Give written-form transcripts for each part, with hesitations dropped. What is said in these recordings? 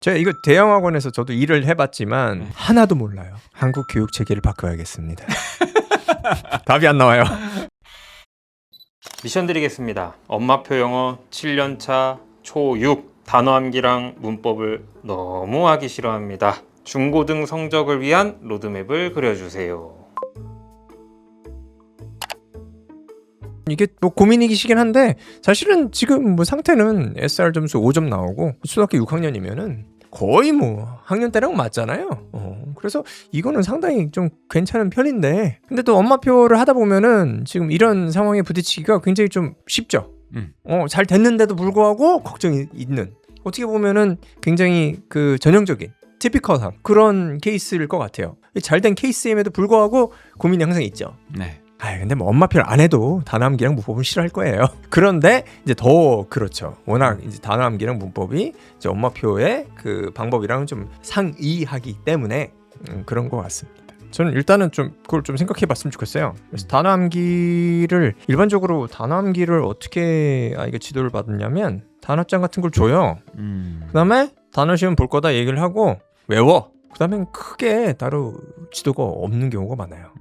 제가 이거 대형학원에서 저도 일을 해봤지만 하나도 몰라요. 한국 교육 체계를 바꿔야겠습니다. 답이 안 나와요. 미션 드리겠습니다. 엄마표 영어 7년차 초6 단어 암기랑 문법을 너무 하기 싫어합니다. 중고등 성적을 위한 로드맵을 그려주세요. 이게 뭐 고민이시긴 한데 사실은 지금 뭐 상태는 SR 점수 5점 나오고 초등학교 6학년이면은 거의 뭐 학년 때랑 맞잖아요. 그래서 이거는 상당히 좀 괜찮은 편인데 근데 또 엄마표를 하다 보면은 지금 이런 상황에 부딪히기가 굉장히 좀 쉽죠. 잘 됐는데도 불구하고 걱정이 있는 어떻게 보면은 굉장히 그 전형적인 티피컬한 그런 케이스일 것 같아요. 잘된 케이스임에도 불구하고 고민이 항상 있죠. 네. 근데 뭐 엄마표를 안 해도 단어 암기랑 문법은 싫어할 거예요. 그런데 이제 더 그렇죠. 워낙 이제 단어 암기랑 문법이 이제 엄마표의 그 방법이랑 좀 상이하기 때문에 그런 것 같습니다. 저는 일단은 좀 그걸 좀 생각해봤으면 좋겠어요. 그래서 단어 암기를 일반적으로 단어 암기를 어떻게 아이가 지도를 받았냐면 단어장 같은 걸 줘요. 그다음에 단어 시험 볼 거다 얘기를 하고 외워. 그다음엔 크게 따로 지도가 없는 경우가 많아요.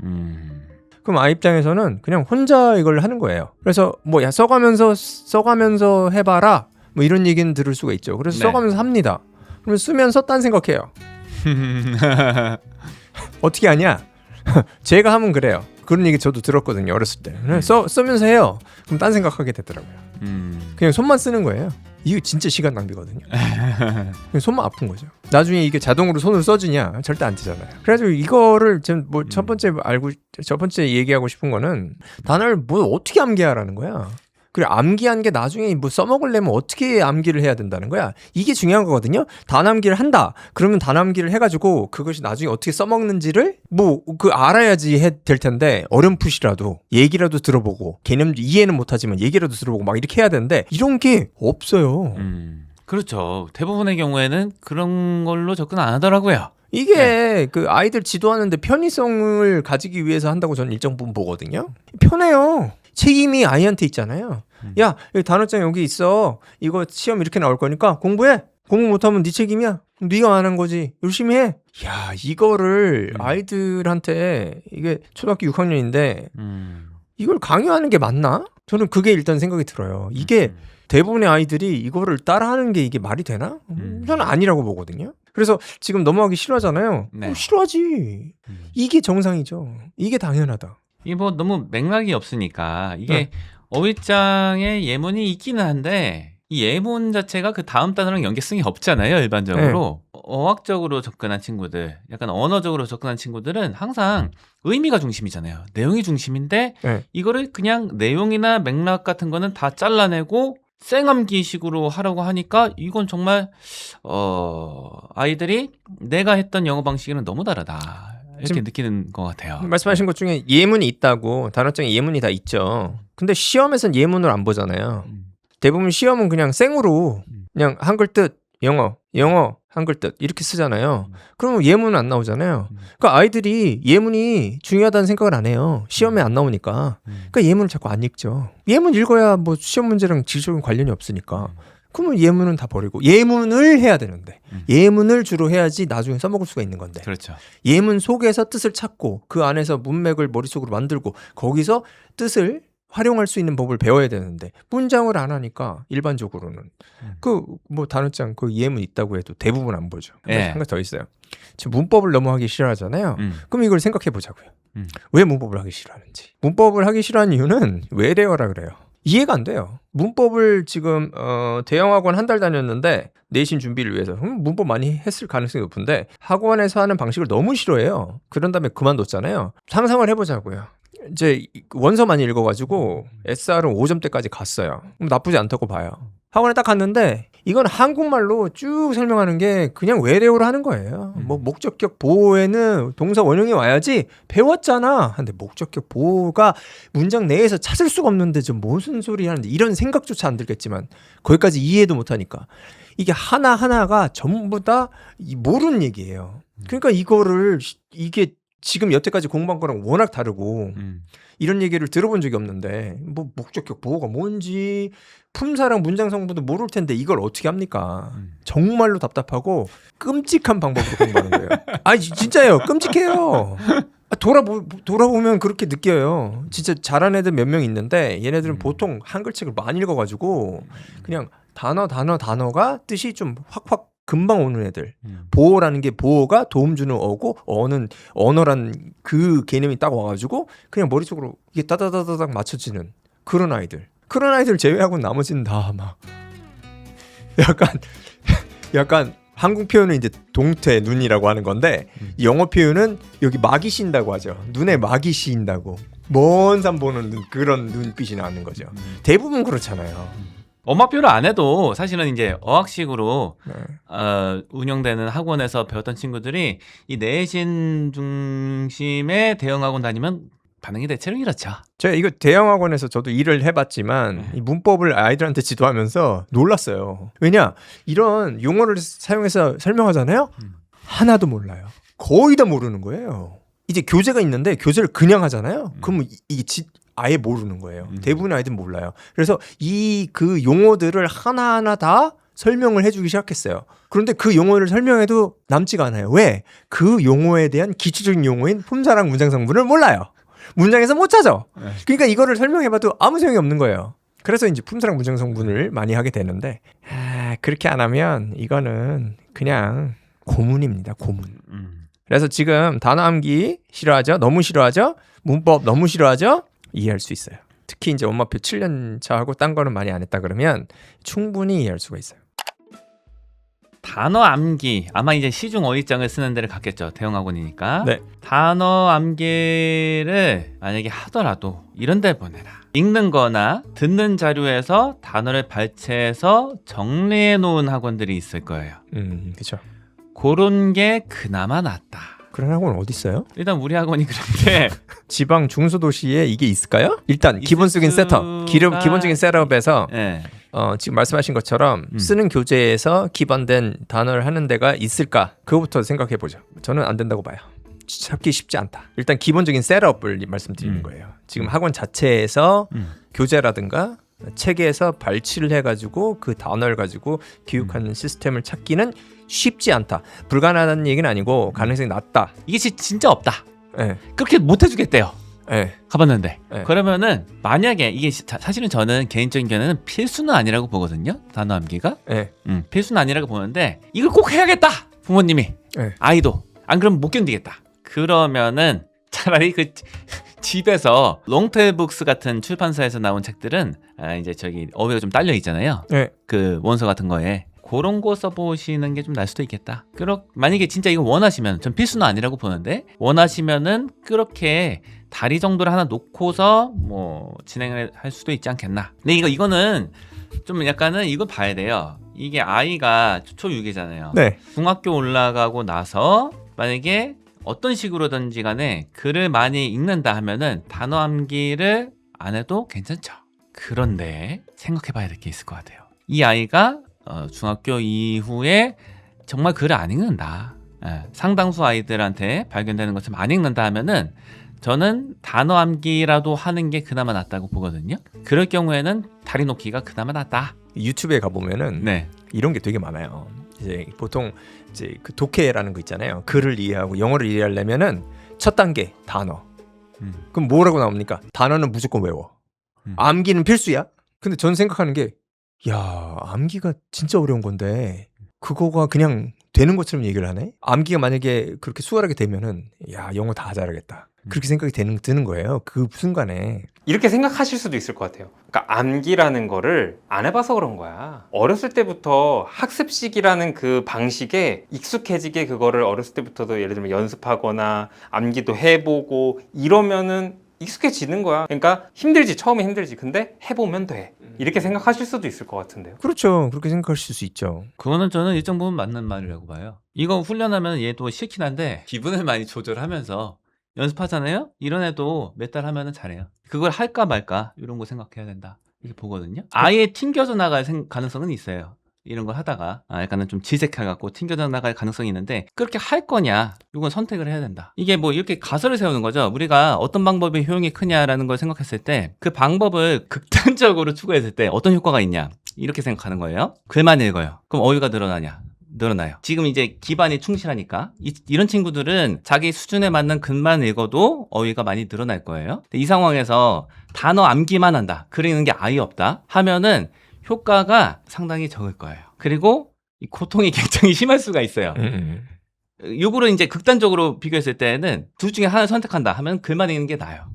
그럼 아이 입장에서는 그냥 혼자 이걸 하는 거예요. 그래서 뭐 야 써가면서 해봐라 뭐 이런 얘기는 들을 수가 있죠. 그래서 네. 써가면서 써가면서 합니다. 그러면 쓰면서 딴 생각해요. 어떻게 하냐? 제가 하면 그래요. 그런 얘기 저도 들었거든요. 어렸을 때. 쓰면서 해요. 그럼 딴 생각하게 되더라고요. 그냥 손만 쓰는 거예요. 이거 진짜 시간 낭비거든요. 그냥 손만 아픈 거죠. 나중에 이게 자동으로 손을 써주냐? 절대 안 되잖아요. 그래가지고 이거를 지금 뭐 첫 번째 얘기하고 싶은 거는 단어를 뭐 어떻게 암기하라는 거야. 그리고 암기한 게 나중에 뭐 써먹으려면 어떻게 암기를 해야 된다는 거야. 이게 중요한 거거든요. 단어 암기를 한다. 그러면 단어 암기를 해가지고 그것이 나중에 어떻게 써먹는지를 뭐 그 알아야지 될 텐데 어렴풋이라도 얘기라도 들어보고 개념도 이해는 못하지만 얘기라도 들어보고 막 이렇게 해야 되는데 이런 게 없어요. 그렇죠. 대부분의 경우에는 그런 걸로 접근 안 하더라고요. 이게 그 아이들 지도하는데 편의성을 가지기 위해서 한다고 저는 일정 부분 보거든요. 편해요. 책임이 아이한테 있잖아요. 야, 여기 단어장 여기 있어. 이거 시험 이렇게 나올 거니까 공부해. 공부 못하면 네 책임이야. 네가 안 한 거지. 열심히 해. 야, 이거를 아이들한테 이게 초등학교 6학년인데 이걸 강요하는 게 맞나? 저는 그게 일단 생각이 들어요. 이게 대부분의 아이들이 이거를 따라하는 게 이게 말이 되나? 저는 아니라고 보거든요. 그래서 지금 넘어가기 싫어하잖아요. 네. 싫어하지. 이게 정상이죠. 이게 당연하다. 이게 뭐 너무 맥락이 없으니까 이게 어휘장에 예문이 있기는 한데 이 예문 자체가 그 다음 단어랑 연계성이 없잖아요. 일반적으로 어학적으로 접근한 친구들, 약간 언어적으로 접근한 친구들은 항상 의미가 중심이잖아요. 내용이 중심인데 이거를 그냥 내용이나 맥락 같은 거는 다 잘라내고 생암기식으로 하려고 하니까 이건 정말 아이들이 내가 했던 영어 방식이랑 너무 다르다. 이렇게 느끼는 것 같아요. 말씀하신 것 중에 예문이 있다고 단어장에 예문이 다 있죠. 근데 시험에선 예문을 안 보잖아요. 대부분 시험은 그냥 생으로 그냥 한글 뜻 영어 한글 뜻 이렇게 쓰잖아요. 그러면 예문은 안 나오잖아요. 그러니까 아이들이 예문이 중요하다는 생각을 안 해요. 시험에 안 나오니까. 그러니까 예문을 자꾸 안 읽죠. 예문 읽어야 뭐 시험 문제랑 질적인 관련이 없으니까. 그러면 예문은 다 버리고 예문을 해야 되는데 예문을 주로 해야지 나중에 써먹을 수가 있는 건데 그렇죠. 예문 속에서 뜻을 찾고 그 안에서 문맥을 머릿속으로 만들고 거기서 뜻을 활용할 수 있는 법을 배워야 되는데 문장을 안 하니까 일반적으로는 그 뭐 단어장 그 예문 있다고 해도 대부분 안 보죠. 한 가지 더 있어요. 지금 문법을 너무 하기 싫어하잖아요. 그럼 이걸 생각해 보자고요. 왜 문법을 하기 싫어하는지. 문법을 하기 싫어하는 이유는 외래어라 그래요. 이해가 안 돼요. 문법을 지금 대형학원 한 달 다녔는데 내신 준비를 위해서 문법 많이 했을 가능성이 높은데 학원에서 하는 방식을 너무 싫어해요. 그런 다음에 그만뒀잖아요. 상상을 해보자고요. 이제 원서 많이 읽어가지고 SR은 5점대까지 갔어요. 나쁘지 않다고 봐요. 학원에 딱 갔는데 이건 한국말로 쭉 설명하는 게 그냥 외래어로 하는 거예요. 뭐 목적격 보호에는 동사 원형이 와야지 배웠잖아. 근데 목적격 보호가 문장 내에서 찾을 수가 없는데 좀 무슨 소리 하는데 이런 생각조차 안 들겠지만 거기까지 이해도 못하니까 이게 하나하나가 전부 다 모르는 얘기예요. 그러니까 이거를 이게 지금 여태까지 공부한 거랑 워낙 다르고 음. 이런 얘기를 들어본 적이 없는데 뭐 목적격 보호가 뭔지 품사랑 문장 성분도 모를 텐데 이걸 어떻게 합니까? 정말로 답답하고 끔찍한 방법으로 공부하는 거예요. 아니 진짜예요. 끔찍해요. 돌아보면 그렇게 느껴요. 진짜 잘하는 애들 몇 명 있는데 얘네들은 보통 한글책을 많이 읽어가지고 그냥 단어가 뜻이 좀 확확 금방 오는 애들. 보호라는 게 보호가 도움 주는 어고 언어란 그 개념이 딱 와가지고 그냥 머릿속으로 이게 따다다다닥 맞춰지는 그런 아이들 제외하고는 나머지는 다 막 약간 한국 표현은 이제 동태 눈이라고 하는 건데 영어 표현은 여기 막이 씌인다고 하죠. 눈에 막이 씌인다고 먼 산 보는 그런 눈빛이 나는 거죠. 대부분 그렇잖아요. 엄마표를 안 해도 사실은 이제 어학식으로 네. 운영되는 학원에서 배웠던 친구들이 이 내신 중심의 대형학원 다니면 반응이 대체로 이렇죠. 제가 이거 대형학원에서 저도 일을 해봤지만 이 문법을 아이들한테 지도하면서 놀랐어요. 왜냐 이런 용어를 사용해서 설명하잖아요. 하나도 몰라요. 거의 다 모르는 거예요. 이제 교재가 있는데 교재를 그냥 하잖아요. 그러면 이게 아예 모르는 거예요. 대부분의 아이들은 몰라요. 그래서 그 용어들을 하나하나 다 설명을 해주기 시작했어요. 그런데 그 용어를 설명해도 남지가 않아요. 왜? 그 용어에 대한 기초적인 용어인 품사랑 문장 성분을 몰라요. 문장에서 못 찾아. 그러니까 이거를 설명해봐도 아무 소용이 없는 거예요. 그래서 이제 품사랑 문장 성분을 많이 하게 되는데 그렇게 안 하면 이거는 그냥 고문입니다. 고문. 그래서 지금 단어 암기 싫어하죠? 너무 싫어하죠? 문법 너무 싫어하죠? 이해할 수 있어요. 특히 이제 엄마표 7년 차하고 딴 거는 많이 안 했다 그러면 충분히 이해할 수가 있어요. 단어 암기 아마 이제 시중 어휘장을 쓰는 데를 갔겠죠. 대형학원이니까. 네. 단어 암기를 만약에 하더라도 이런 데 보내라. 읽는 거나 듣는 자료에서 단어를 발췌해서 정리해 놓은 학원들이 있을 거예요. 그렇죠. 그런 게 그나마 낫다. 그런 학원 어디 있어요? 일단 우리 학원이 그런데 지방 중소도시에 이게 있을까요? 일단 기본적인 셋업, 기본적인 셋업에서 네. 지금 말씀하신 것처럼 쓰는 교재에서 기반된 단어를 하는 데가 있을까? 그거부터 생각해 보죠. 저는 안 된다고 봐요. 찾기 쉽지 않다. 일단 기본적인 셋업을 말씀드리는 거예요. 지금 학원 자체에서 교재라든가 책에서 발췌를 해가지고 그 단어를 가지고 교육하는 시스템을 찾기는 쉽지 않다. 불가능하다는 얘기는 아니고 가능성이 낮다. 이게 진짜 없다. 네. 그렇게 못 해주겠대요. 네. 가봤는데 네. 그러면은 만약에 이게 사실은 저는 개인적인 견해는 필수는 아니라고 보거든요. 단어 암기가 네. 필수는 아니라고 보는데 이걸 꼭 해야겠다. 부모님이 네. 아이도 안 그러면 못 견디겠다. 그러면은 차라리 그 집에서 롱테일북스 같은 출판사에서 나온 책들은 이제 저기 어휘가 좀 딸려 있잖아요. 네. 그 원서 같은 거에 그런 거 써보시는 게 좀 날 수도 있겠다. 만약에 진짜 이거 원하시면 전 필수는 아니라고 보는데 원하시면은 그렇게 다리 정도를 하나 놓고서 뭐 진행을 할 수도 있지 않겠나. 근데 이거는 좀 약간은 이걸 봐야 돼요. 이게 아이가 초6이잖아요. 네. 중학교 올라가고 나서 만약에 어떤 식으로든지 간에 글을 많이 읽는다 하면은 단어 암기를 안 해도 괜찮죠. 그런데 생각해 봐야 될 게 있을 것 같아요. 이 아이가 중학교 이후에 정말 글을 안 읽는다. 상당수 아이들한테 발견되는 것처럼 안 읽는다 하면은 저는 단어 암기라도 하는 게 그나마 낫다고 보거든요. 그럴 경우에는 다리 놓기가 그나마 낫다. 유튜브에 가보면은 네. 이런 게 되게 많아요. 이제 보통 이제 그 독해라는 거 있잖아요. 글을 이해하고 영어를 이해하려면은 첫 단계 단어. 그럼 뭐라고 나옵니까? 단어는 무조건 외워. 암기는 필수야. 근데 전 생각하는 게 야, 암기가 진짜 어려운 건데 그거가 그냥 되는 것처럼 얘기를 하네. 암기가 만약에 그렇게 수월하게 되면은 야, 영어 다 잘하겠다. 그렇게 생각이 드는 거예요. 그 순간에. 이렇게 생각하실 수도 있을 것 같아요. 그러니까 암기라는 거를 안 해봐서 그런 거야. 어렸을 때부터 학습식이라는 그 방식에 익숙해지게 그거를 어렸을 때부터도 예를 들면 연습하거나 암기도 해보고 이러면은 익숙해지는 거야. 그러니까 힘들지, 처음에 힘들지. 근데 해보면 돼. 이렇게 생각하실 수도 있을 것 같은데요. 그렇죠. 그렇게 생각하실 수 있죠. 그거는 저는 일정 부분 맞는 말이라고 봐요. 이거 훈련하면 얘도 싫긴 한데 기분을 많이 조절하면서 연습하잖아요. 이런 애도 몇 달 하면은 잘해요. 그걸 할까 말까 이런 거 생각해야 된다. 이렇게 보거든요. 아예 튕겨져 나갈 가능성은 있어요. 이런 거 하다가 약간은 좀 질색해갖고 튕겨 나갈 가능성이 있는데 그렇게 할 거냐 이건 선택을 해야 된다. 이게 뭐 이렇게 가설을 세우는 거죠. 우리가 어떤 방법이 효용이 크냐라는 걸 생각했을 때 그 방법을 극단적으로 추구했을 때 어떤 효과가 있냐 이렇게 생각하는 거예요. 글만 읽어요. 그럼 어휘가 늘어나요. 지금 이제 기반이 충실하니까 이런 친구들은 자기 수준에 맞는 글만 읽어도 어휘가 많이 늘어날 거예요. 근데 이 상황에서 단어 암기만 한다. 글 읽는 게 아예 없다 하면은 효과가 상당히 적을 거예요. 그리고 이 고통이 굉장히 심할 수가 있어요. 요거를 이제 극단적으로 비교했을 때는 둘 중에 하나를 선택한다 하면 글만 읽는 게 나아요.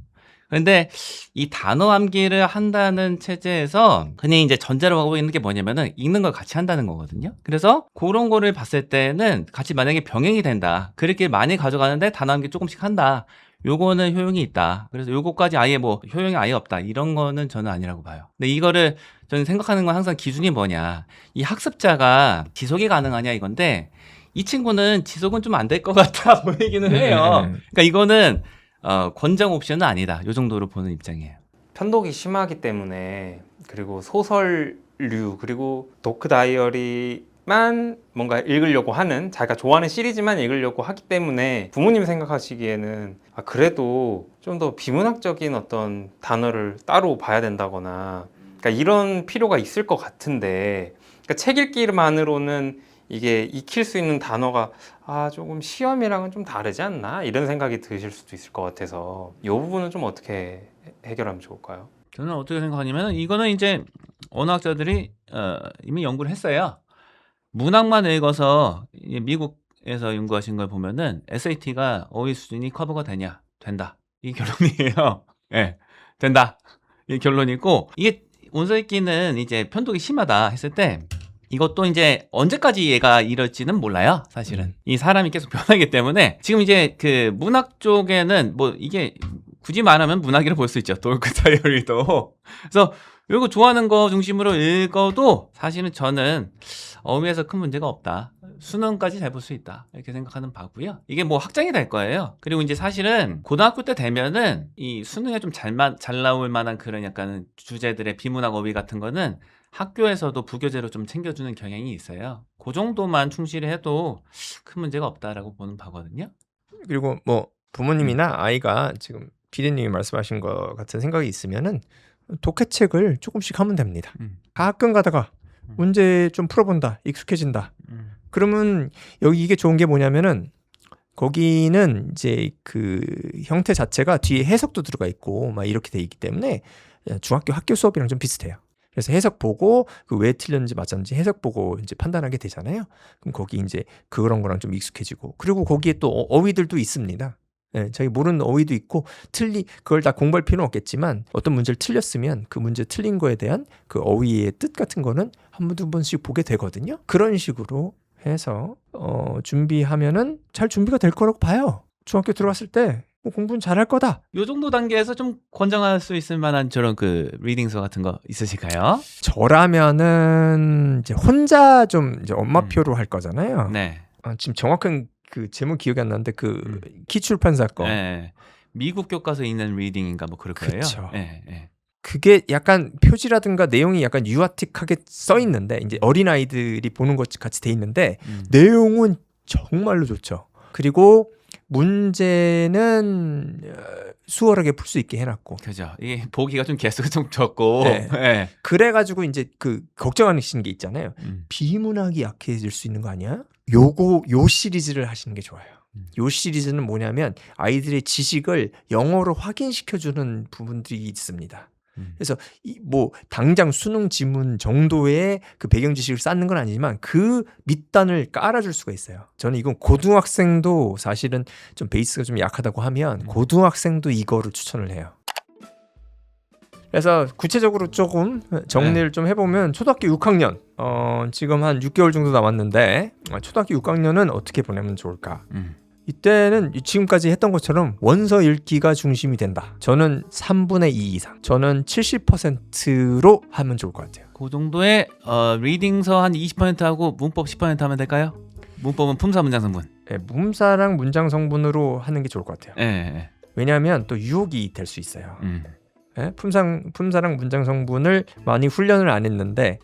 그런데 이 단어 암기를 한다는 체제에서 그냥 이제 전제로 하고 있는 게 뭐냐면은 읽는 걸 같이 한다는 거거든요. 그래서 그런 거를 봤을 때는 같이 만약에 병행이 된다. 그렇게 많이 가져가는데 단어 암기 조금씩 한다. 요거는 효용이 있다. 그래서 요거까지 아예 뭐 효용이 아예 없다. 이런 거는 저는 아니라고 봐요. 근데 이거를 저는 생각하는 건 항상 기준이 뭐냐. 이 학습자가 지속이 가능하냐 이건데 이 친구는 지속은 좀 안 될 것 같아 보이기는 해요. 그러니까 이거는 권장 옵션은 아니다. 요 정도로 보는 입장이에요. 편독이 심하기 때문에 그리고 소설류 그리고 도크 다이어리만 뭔가 읽으려고 하는 자기가 좋아하는 시리즈만 읽으려고 하기 때문에 부모님이 생각하시기에는 그래도 좀 더 비문학적인 어떤 단어를 따로 봐야 된다거나 그러니까 이런 필요가 있을 것 같은데 그러니까 책 읽기만으로는 이게 익힐 수 있는 단어가 조금 시험이랑은 좀 다르지 않나 이런 생각이 드실 수도 있을 것 같아서 이 부분은 좀 어떻게 해결하면 좋을까요? 저는 어떻게 생각하냐면 이거는 이제 언어학자들이 이미 연구를 했어요. 문학만 읽어서 미국에서 연구하신 걸 보면은 SAT가 어휘 수준이 커버가 되냐? 된다. 이게 결론이에요. 네, 된다. 이게 결론이고 이게 원서 읽기는 이제 편독이 심하다 했을 때 이것도 이제 언제까지 얘가 이럴지는 몰라요. 사실은 이 사람이 계속 변하기 때문에 지금 이제 그 문학 쪽에는 뭐 이게 굳이 말하면 문학이라 볼 수 있죠. 도크 다이어리도. 그래서 이거 좋아하는 거 중심으로 읽어도 사실은 저는 어휘에서 큰 문제가 없다. 수능까지 잘 볼 수 있다. 이렇게 생각하는 바고요. 이게 뭐 확장이 될 거예요. 그리고 이제 사실은 고등학교 때 되면은 이 수능에 좀 잘 나올 만한 그런 약간 주제들의 비문학 어휘 같은 거는 학교에서도 부교재로 좀 챙겨주는 경향이 있어요. 그 정도만 충실히 해도 큰 문제가 없다라고 보는 바거든요. 그리고 뭐 부모님이나 아이가 지금 피디님이 말씀하신 것 같은 생각이 있으면은 독해책을 조금씩 하면 됩니다. 가끔 가다가 문제 좀 풀어본다, 익숙해진다. 그러면 여기 이게 좋은 게 뭐냐면은 거기는 이제 그 형태 자체가 뒤에 해석도 들어가 있고 막 이렇게 돼 있기 때문에 중학교 학교 수업이랑 좀 비슷해요. 그래서 해석 보고 그 왜 틀렸는지 맞았는지 해석 보고 이제 판단하게 되잖아요. 그럼 거기 이제 그런 거랑 좀 익숙해지고 그리고 거기에 또 어휘들도 있습니다. 네, 자기 모르는 어휘도 있고 그걸 다 공부할 필요는 없겠지만 어떤 문제를 틀렸으면 그 문제 틀린 거에 대한 그 어휘의 뜻 같은 거는 한 번, 두 번씩 보게 되거든요. 그런 식으로 해서 준비하면은 잘 준비가 될 거라고 봐요. 중학교 들어갔을 때 뭐 공부는 잘할 거다. 요 정도 단계에서 좀 권장할 수 있을 만한 저런 그 리딩서 같은 거 있으실까요? 저라면은 이제 혼자 좀 이제 엄마표로 할 거잖아요. 네. 지금 정확한 그 제목 기억이 안 나는데 그 키출판사 거. 네. 미국 교과서에 있는 리딩인가 뭐 그럴 거예요. 그쵸. 네. 네. 그게 약간 표지라든가 내용이 약간 유아틱하게 써 있는데 이제 어린 아이들이 보는 것 같이 돼 있는데 내용은 정말로 좋죠. 그리고 문제는 수월하게 풀 수 있게 해놨고. 그죠. 이게 보기가 좀 개수가 좀 적고. 네. 네. 그래가지고 이제 그 걱정하시는 게 있잖아요. 비문학이 약해질 수 있는 거 아니야? 요 시리즈를 하시는 게 좋아요. 요 시리즈는 뭐냐면 아이들의 지식을 영어로 확인시켜주는 부분들이 있습니다. 그래서 뭐 당장 수능 지문 정도의 그 배경 지식을 쌓는 건 아니지만 그 밑단을 깔아줄 수가 있어요. 저는 이건 고등학생도 사실은 좀 베이스가 좀 약하다고 하면 고등학생도 이거를 추천을 해요. 그래서 구체적으로 조금 정리를 좀 해보면 초등학교 6학년 지금 한 6개월 정도 남았는데 초등학교 6학년은 어떻게 보내면 좋을까? 이때는 지금까지 했던 것처럼 원서 읽기가 중심이 된다. 저는 3분의 2 이상, 저는 70%로 하면 좋을 것 같아요. 그 정도의 리딩서 한 20%하고 문법 10% 하면 될까요? 문법은 품사 문장 성분. 네, 문사랑 문장 성분으로 하는 게 좋을 것 같아요. 네. 왜냐하면 또 유혹이 될 수 있어요. 네? 품사랑 문장 성분을 많이 훈련을 안 했는데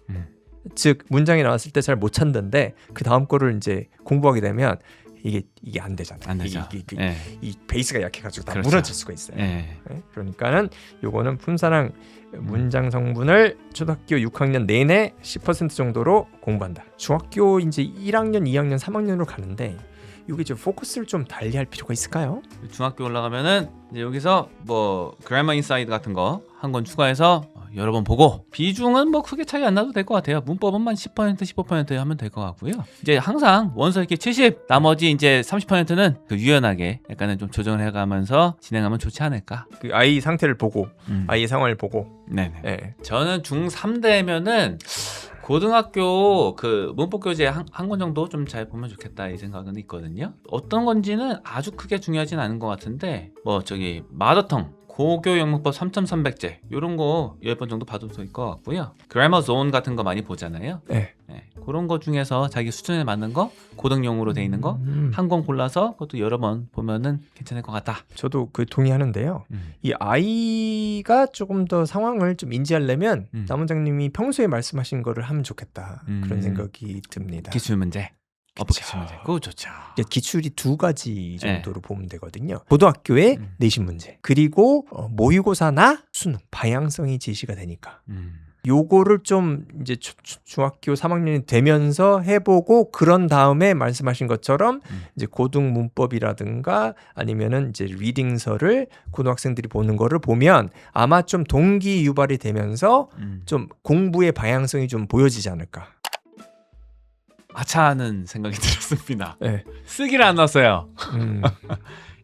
즉 문장이 나왔을 때 잘 못 찾는데 그 다음 거를 이제 공부하게 되면 이게 안 되잖아요. 안 되죠. 예. 이 베이스가 약해가지고 다 그렇죠. 무너질 수가 있어요. 예. 네? 그러니까는 요거는 품사랑 문장 성분을 초등학교 6학년 내내 10% 정도로 공부한다. 중학교 이제 1학년, 2학년, 3학년으로 가는데 이게 좀 포커스를 좀 달리할 필요가 있을까요? 중학교 올라가면은 이제 여기서 뭐 그래머 인사이드 같은 거 한 권 추가해서 여러 번 보고 비중은 뭐 크게 차이 안 나도 될 것 같아요. 문법은만 10% 15% 하면 될 것 같고요. 이제 항상 원서 이렇게 70 나머지 이제 30%는 그 유연하게 약간은 좀 조정을 해가면서 진행하면 좋지 않을까. 그 아이 상태를 보고 아이의 상황을 보고 네네. 예. 저는 중3 되면은 고등학교 그 문법 교재 한 권 정도 좀 잘 보면 좋겠다 이 생각은 있거든요. 어떤 건지는 아주 크게 중요하진 않은 것 같은데 뭐 저기 마더텅 고교 영문법 3.300제 이런 거 10번 정도 봐도 될 것 같고요. 그래머 존 같은 거 많이 보잖아요. 네. 네, 그런 거 중에서 자기 수준에 맞는 거 고등용으로 돼 있는 거 한 권 골라서 그것도 여러 번 보면은 괜찮을 것 같다. 저도 그 동의하는데요. 이 아이가 조금 더 상황을 좀 인지하려면 남원장님이 평소에 말씀하신 거를 하면 좋겠다 그런 생각이 듭니다. 기출 문제. 어법 기출 문제. 그거 좋죠. 기출이 두 가지 정도로 보면 되거든요. 고등학교의 내신 문제 그리고 모의고사나 수능 방향성이 제시가 되니까 요거를 좀 이제 중학교 3학년이 되면서 해보고 그런 다음에 말씀하신 것처럼 이제 고등 문법이라든가 아니면은 이제 리딩서를 고등학생들이 보는 거를 보면 아마 좀 동기 유발이 되면서 좀 공부의 방향성이 좀 보여지지 않을까. 아차하는 생각이 들었습니다. 네. 쓰기를 안 넣었어요.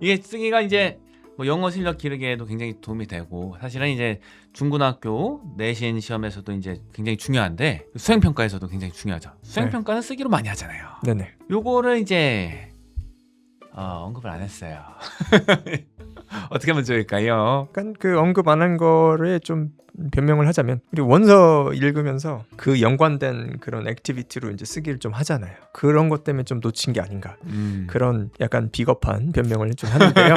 이게 쓰기가 이제 뭐 영어 실력 기르기에도 굉장히 도움이 되고 사실은 이제 중고등학교 내신 시험에서도 이제 굉장히 중요한데 수행 평가에서도 굉장히 중요하죠. 수행 평가는 쓰기로 많이 하잖아요. 네네. 요거를 이제 언급을 안 했어요. 어떻게 하면 좋을까요? 약간 그 언급 안 한 거를 좀 변명을 하자면 우리 원서 읽으면서 그 연관된 그런 액티비티로 이제 쓰기를 좀 하잖아요. 그런 것 때문에 좀 놓친 게 아닌가. 그런 약간 비겁한 변명을 좀 하는데요.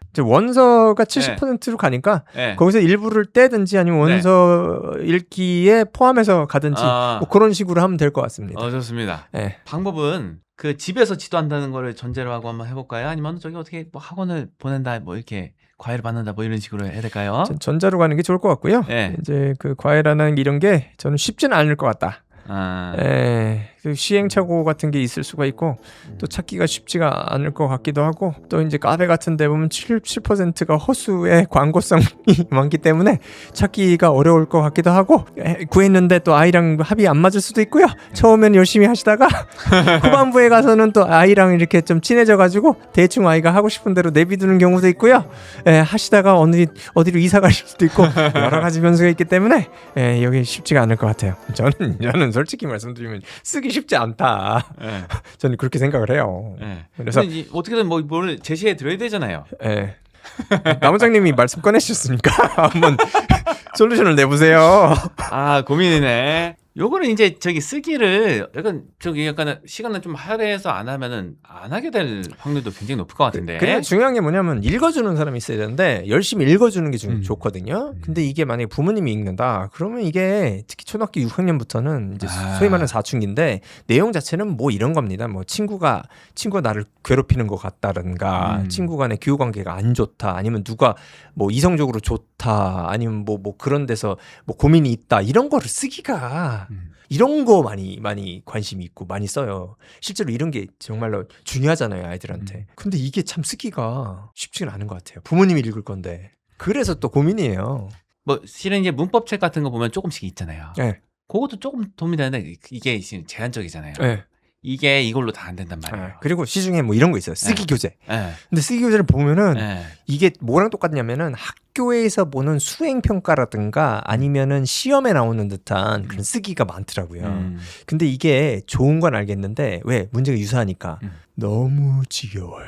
이제 원서가 70%로 가니까 네. 거기서 일부를 떼든지 아니면 원서 읽기에 포함해서 가든지 뭐 그런 식으로 하면 될 것 같습니다. 좋습니다. 네. 방법은 그 집에서 지도한다는 거를 전제로 하고 한번 해볼까요? 아니면 저기 어떻게 뭐 학원을 보낸다 뭐 이렇게 과외를 받는다 뭐 이런 식으로 해야 될까요? 전자로 가는 게 좋을 것 같고요. 네. 이제 그 과외라는 이런 게 저는 쉽지는 않을 것 같다. 시행착오 같은 게 있을 수가 있고 또 찾기가 쉽지가 않을 것 같기도 하고 또 이제 카페 같은 데 보면 70%가 허수의 광고성이 많기 때문에 찾기가 어려울 것 같기도 하고 구했는데 또 아이랑 합이 안 맞을 수도 있고요. 처음엔 열심히 하시다가 후반부에 가서는 또 아이랑 이렇게 좀 친해져 가지고 대충 아이가 하고 싶은 대로 내비두는 경우도 있고요. 하시다가 어디로 이사 가실 수도 있고 여러 가지 변수가 있기 때문에 여기 쉽지가 않을 것 같아요. 저는 솔직히 말씀드리면 쓰기 쉽지 않다. 저는 그렇게 생각을 해요. 그래서 이제 어떻게든 뭘 제시해 드려야 되잖아요. 남원장님이 말씀 꺼내셨으니까 한번 솔루션을 내보세요. 고민이네. 요거는 이제 저기 쓰기를 약간 시간을 좀 할애해서 안 하면은 안 하게 될 확률도 굉장히 높을 것 같은데. 그냥 중요한 게 뭐냐면 읽어주는 사람이 있어야 되는데 열심히 읽어주는 게 좋거든요. 근데 이게 만약에 부모님이 읽는다 그러면 이게 특히 초등학교 6학년부터는 이제 소위 말하는 사춘기인데 내용 자체는 뭐 이런 겁니다. 뭐 친구가 나를 괴롭히는 것 같다든가 친구 간의 교우 관계가 안 좋다 아니면 누가 뭐 이성적으로 좋다 아니면 뭐 그런 데서 뭐 고민이 있다 이런 거를 쓰기가 이런 거 많이 관심이 있고 많이 써요. 실제로 이런 게 정말로 중요하잖아요 아이들한테. 근데 이게 참 쓰기가 쉽지는 않은 것 같아요. 부모님이 읽을 건데. 그래서 또 고민이에요. 뭐 실은 이제 문법책 같은 거 보면 조금씩 있잖아요. 네. 그것도 조금 도움이 되는데 이게 지금 제한적이잖아요. 네. 이게 이걸로 다 안 된단 말이에요. 그리고 시중에 뭐 이런 거 있어요. 쓰기 교재. 네. 근데 쓰기 교재를 보면은 네. 이게 뭐랑 똑같냐면은 학교에서 보는 수행 평가라든가 아니면은 시험에 나오는 듯한 그런 쓰기가 많더라고요. 근데 이게 좋은 건 알겠는데 왜 문제가 유사하니까 너무 지겨워요.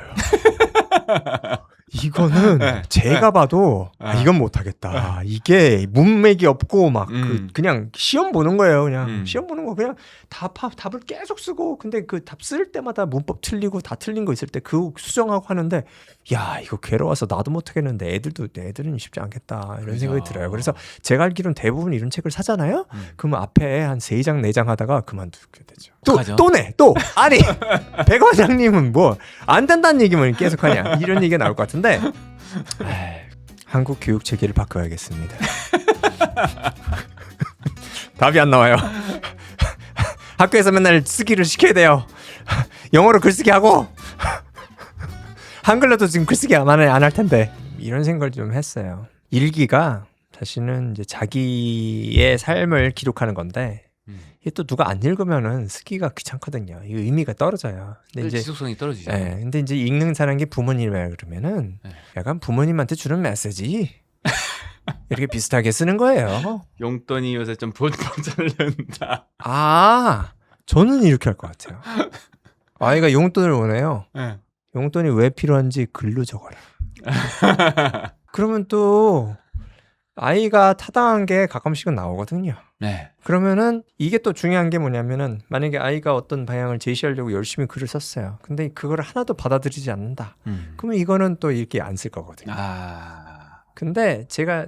이거는 네. 제가 봐도 이건 못하겠다. 이게 문맥이 없고 막 그냥 시험 보는 거예요. 그냥 시험 보는 거 그냥 답을 계속 쓰고 근데 그 답 쓸 때마다 문법 틀리고 다 틀린 거 있을 때 그 수정하고 하는데 야 이거 괴로워서 나도 못하겠는데 애들은 쉽지 않겠다 이런 생각이 들어요. 그래서 제가 알기로는 대부분 이런 책을 사잖아요. 그러면 앞에 한 3장 4장 하다가 그만두게 되죠. 또 아니 백 원장님은 뭐 안 된다는 얘기만 계속 하냐 이런 얘기가 나올 것 같은데 한국 교육 체계를 바꿔야겠습니다. 답이 안 나와요. 학교에서 맨날 쓰기를 시켜야 돼요. 영어로 글쓰기 하고 한글로도 지금 글쓰기 안 할 텐데 이런 생각을 좀 했어요. 일기가 사실은 이제 자기의 삶을 기록하는 건데 이게 또 누가 안 읽으면은 쓰기가 귀찮거든요. 이 의미가 떨어져요. 근데 이제 지속성이 떨어지죠. 네, 근데 이제 읽는 사람이 부모님이라 그러면은 약간 부모님한테 주는 메시지 이렇게 비슷하게 쓰는 거예요. 용돈이 요새 좀 본방 잘른다. 아, 저는 이렇게 할 것 같아요. 아이가 용돈을 원해요. 용돈이 왜 필요한지 글로 적어라. 그러면 또 아이가 타당한 게 가끔씩은 나오거든요. 네. 그러면은 이게 또 중요한 게 뭐냐면은 만약에 아이가 어떤 방향을 제시하려고 열심히 글을 썼어요. 근데 그걸 하나도 받아들이지 않는다. 그러면 이거는 또 이렇게 안 쓸 거거든요. 근데 제가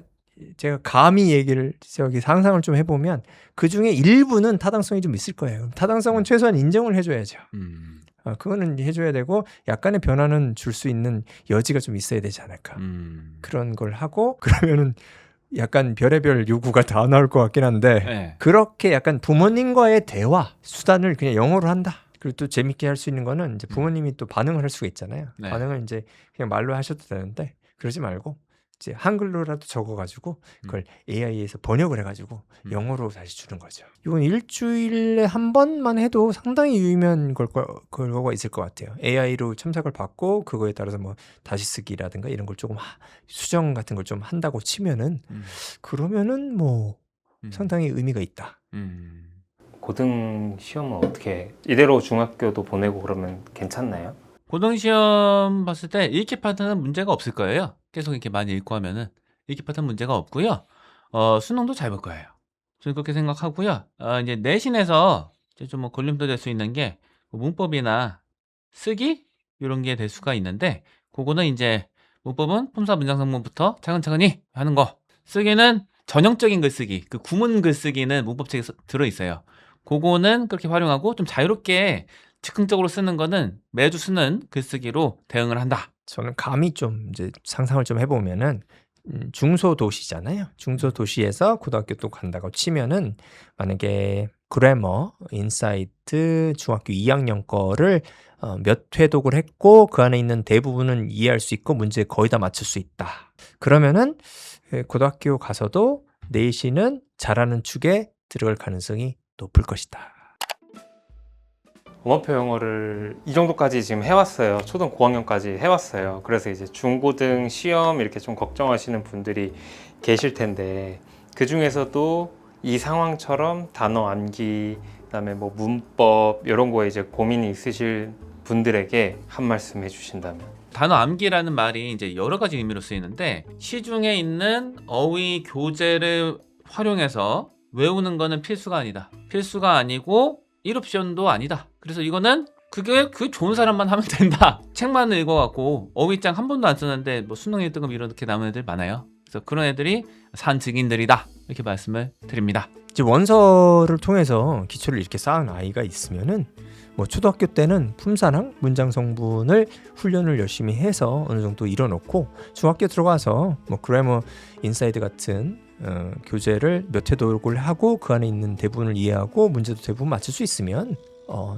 감히 얘기를 상상을 좀 해보면 그 중에 일부는 타당성이 좀 있을 거예요. 타당성은 최소한 인정을 해줘야죠. 그거는 해줘야 되고 약간의 변화는 줄 수 있는 여지가 좀 있어야 되지 않을까. 그런 걸 하고 그러면은 약간 별의별 요구가 다 나올 것 같긴 한데 그렇게 약간 부모님과의 대화 수단을 그냥 영어로 한다. 그리고 또 재밌게 할 수 있는 거는 이제 부모님이 또 반응을 할 수가 있잖아요. 반응을 이제 그냥 말로 하셔도 되는데 그러지 말고 이제 한글로라도 적어가지고 그걸 AI에서 번역을 해가지고 영어로 다시 주는 거죠. 이건 일주일에 한 번만 해도 상당히 유의미한 결과가 있을 것 같아요. AI로 첨삭을 받고 그거에 따라서 뭐 다시 쓰기라든가 이런 걸 조금 수정 같은 걸 좀 한다고 치면은 그러면은 뭐 상당히 의미가 있다. 고등 시험은 어떻게 이대로 중학교도 보내고 그러면 괜찮나요? 고등시험 봤을 때 읽기 파트는 문제가 없을 거예요. 계속 이렇게 많이 읽고 하면은 읽기 파트는 문제가 없고요. 수능도 잘 볼 거예요. 저는 그렇게 생각하고요. 이제 내신에서 좀 뭐 걸림돌 될 수 있는 게 문법이나 쓰기 이런 게 될 수가 있는데 그거는 이제 문법은 품사 문장 성문부터 차근차근히 하는 거. 쓰기는 전형적인 글쓰기, 그 구문 글쓰기는 문법책에 들어 있어요. 그거는 그렇게 활용하고 좀 자유롭게 즉흥적으로 쓰는 거는 매주 쓰는 글쓰기로 대응을 한다. 저는 감히 좀 이제 상상을 좀 해보면은 중소도시잖아요. 중소도시에서 고등학교 또 간다고 치면은 만약에 그래머, 인사이트, 중학교 2학년 거를 몇 회독을 했고 그 안에 있는 대부분은 이해할 수 있고 문제 거의 다 맞출 수 있다. 그러면은 고등학교 가서도 내신은 잘하는 축에 들어갈 가능성이 높을 것이다. 엄마표 영어를 이 정도까지 지금 해왔어요. 초등 고학년까지 해왔어요. 그래서 이제 중고등 시험 이렇게 좀 걱정하시는 분들이 계실 텐데 그 중에서도 이 상황처럼 단어 암기, 그다음에 뭐 문법 이런 거에 이제 고민이 있으실 분들에게 한 말씀 해주신다면. 단어 암기라는 말이 이제 여러 가지 의미로 쓰이는데 시중에 있는 어휘 교재를 활용해서 외우는 거는 필수가 아니다. 필수가 아니고 1옵션도 아니다. 그래서 이거는 그게 좋은 사람만 하면 된다. 책만 읽어갖고 어휘장 한 번도 안 쓰는데 뭐 수능 1등급 이렇게 나오는 애들 많아요. 그래서 그런 애들이 산 증인들이다. 이렇게 말씀을 드립니다. 이제 원서를 통해서 기초를 이렇게 쌓은 아이가 있으면은 뭐 초등학교 때는 품사랑 문장 성분을 훈련을 열심히 해서 어느 정도 이뤄놓고 중학교 들어가서 뭐 그래머, 인사이드 같은 교재를 몇 회 독을 하고 그 안에 있는 대부분을 이해하고 문제도 대부분 맞출 수 있으면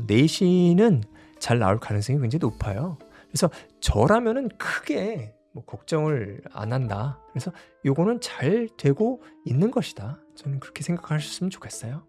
내신은 잘 나올 가능성이 굉장히 높아요. 그래서 저라면은 크게 뭐 걱정을 안 한다. 그래서 요거는 잘 되고 있는 것이다. 저는 그렇게 생각하셨으면 좋겠어요.